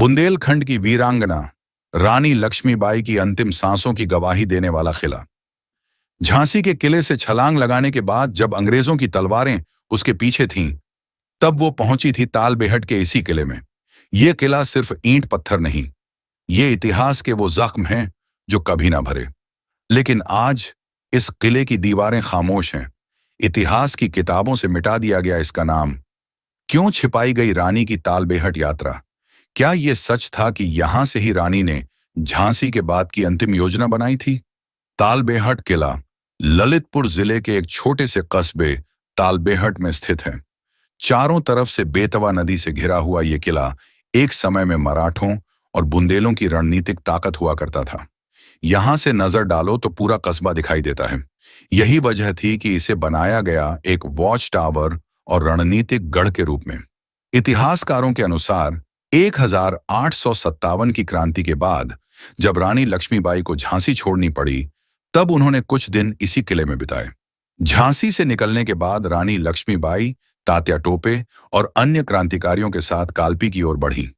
बुंदेलखंड की वीरांगना रानी लक्ष्मीबाई की अंतिम सांसों की गवाही देने वाला किला। झांसी के किले से छलांग लगाने के बाद जब अंग्रेजों की तलवारें उसके पीछे थीं, तब वो पहुंची थी ताल बेहट के इसी किले में। ये किला सिर्फ ईंट पत्थर नहीं, ये इतिहास के वो जख्म हैं जो कभी ना भरे। लेकिन आज इस किले की दीवारें खामोश हैं। इतिहास की किताबों से मिटा दिया गया इसका नाम। क्यों छिपाई गई रानी की ताल बेहट यात्रा? क्या यह सच था कि यहां से ही रानी ने झांसी के बाद की अंतिम योजना बनाई थी? तालबेहट किला ललितपुर जिले के एक छोटे से कस्बे तालबेहट में स्थित है। चारों तरफ से बेतवा नदी से घिरा हुआ यह किला एक समय में मराठों और बुंदेलों की रणनीतिक ताकत हुआ करता था। यहां से नजर डालो तो पूरा कस्बा दिखाई देता है। यही वजह थी कि इसे बनाया गया एक वॉच टावर और रणनीतिक गढ़ के रूप में। इतिहासकारों के अनुसार 1857 की क्रांति के बाद जब रानी लक्ष्मीबाई को झांसी छोड़नी पड़ी, तब उन्होंने कुछ दिन इसी किले में बिताए। झांसी से निकलने के बाद रानी लक्ष्मीबाई तात्या टोपे और अन्य क्रांतिकारियों के साथ कालपी की ओर बढ़ी।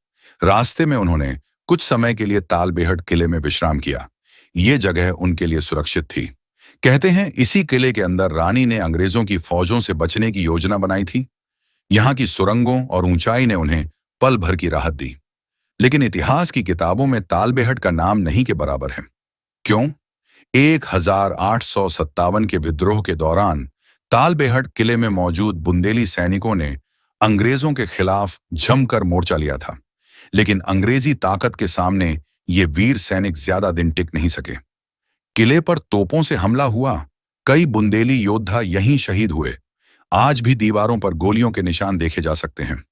रास्ते में उन्होंने कुछ समय के लिए तालबेहट किले में विश्राम किया। ये जगह उनके लिए सुरक्षित थी। कहते हैं इसी किले के अंदर रानी ने अंग्रेजों की फौजों से बचने की योजना बनाई थी। यहाँ की सुरंगों और ऊंचाई ने उन्हें पल भर की राहत दी। लेकिन इतिहास की किताबों में तालबेहट का नाम नहीं के बराबर है। क्यों? 1857 के विद्रोह के दौरान तालबेहट किले में मौजूद बुंदेली सैनिकों ने अंग्रेजों के खिलाफ जमकर मोर्चा लिया था। लेकिन अंग्रेजी ताकत के सामने ये वीर सैनिक ज्यादा दिन टिक नहीं सके। किले पर तोपों से हमला हुआ, कई बुंदेली योद्धा यहीं शहीद हुए। आज भी दीवारों पर गोलियों के निशान देखे जा सकते हैं।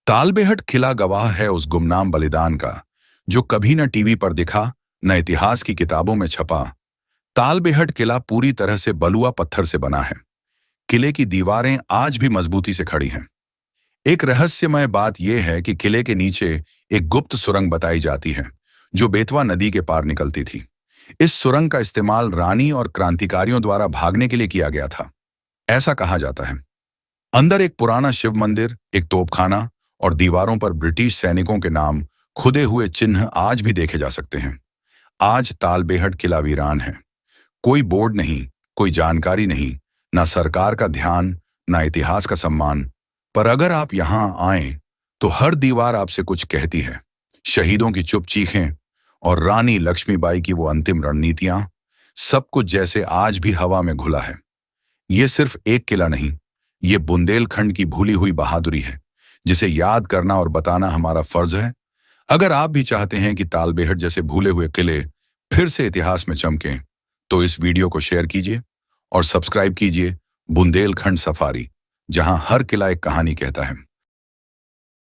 तालबेहट किला गवाह है उस गुमनाम बलिदान का, जो कभी न टीवी पर दिखा, न इतिहास की किताबों में छपा। तालबेहट किला पूरी तरह से बलुआ पत्थर से बना है। किले की दीवारें आज भी मजबूती से खड़ी हैं। एक रहस्यमय बात यह है कि किले के नीचे एक गुप्त सुरंग बताई जाती है, जो बेतवा नदी के पार निकलती थी। इस सुरंग का इस्तेमाल रानी और क्रांतिकारियों द्वारा भागने के लिए किया गया था, ऐसा कहा जाता है। अंदर एक पुराना शिव मंदिर, एक तोपखाना और दीवारों पर ब्रिटिश सैनिकों के नाम खुदे हुए चिन्ह आज भी देखे जा सकते हैं। आज तालबेहट किला वीरान है। कोई बोर्ड नहीं, कोई जानकारी नहीं, ना सरकार का ध्यान, ना इतिहास का सम्मान। पर अगर आप यहां आए तो हर दीवार आपसे कुछ कहती है। शहीदों की चुप चीखें और रानी लक्ष्मीबाई की वो अंतिम रणनीतियां, सब कुछ जैसे आज भी हवा में घुला है। ये सिर्फ एक किला नहीं, ये बुंदेलखंड की भूली हुई बहादुरी है, जिसे याद करना और बताना हमारा फर्ज है। अगर आप भी चाहते हैं कि तालबेहट जैसे भूले हुए किले फिर से इतिहास में चमकें, तो इस वीडियो को शेयर कीजिए और सब्सक्राइब कीजिए बुंदेलखंड सफारी, जहां हर किला एक कहानी कहता है।